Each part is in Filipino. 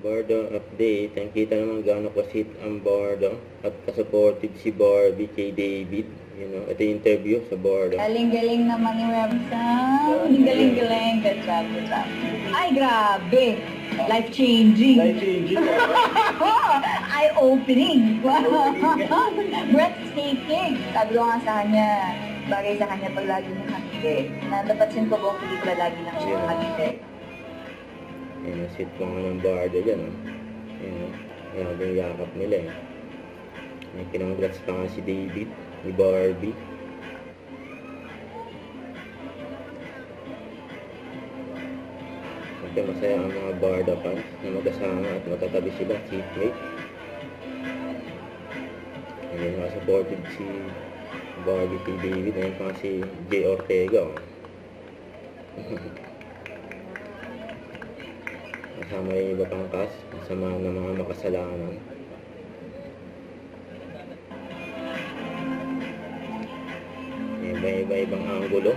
Bardo update. Ang kita naman gaano kasit ang Bardo at kasupported si Barbie kay David. Ito yung interview sa Bardo. Galing-galing naman ni Websam. Galing-galing. Good job, good job. Ay, grabe. Life-changing. Life-changing. Eye-opening. Breathtaking. Sabi ko nga sa kanya, bagay sa kanya pag lagi nakangiti. Napapansin ko buong pelikula lagi lang siya nakangiti. Sit ko nga ng Bardo dyan. Grabe yung yakap nila eh. May kinongrats pa nga si David ni Barbie. Siyempre masaya ang mga Bardo fans na magkasama at magkatabi sila, seatmate. Ayun, nakasupported si Barbie kay David. Ayun pa si Jay Ortega. Kasama yung iba pang cast, kasama ng mga makasalanan. Iba-ibang anggulo.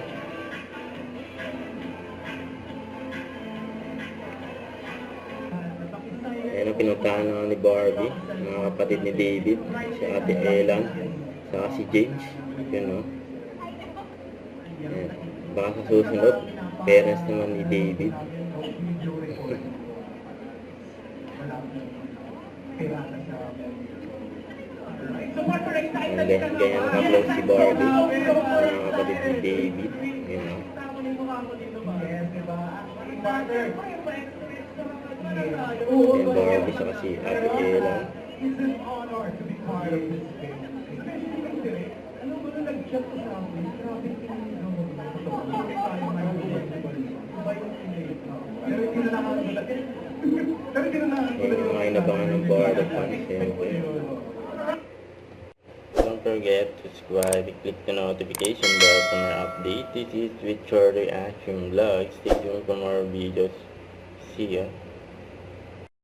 Ayan ang pinuntahan nga ni Barbie, mga kapatid ni David, si Ate Ellen, saka si James. Yun, no? Ayan. Baka sa susunod, parents naman ni David. Ganyan naka-close si Barbie, mga kapatid ni David. Yun, no? Ayan, Barbie saka si Ate Ellen. Ayan yung mga inabangan ng Bardo fans, siyempre. Don't forget to subscribe, click the notification bell for more updates. This is Victoria Reaction Vlog. Stay tuned for more videos. See ya.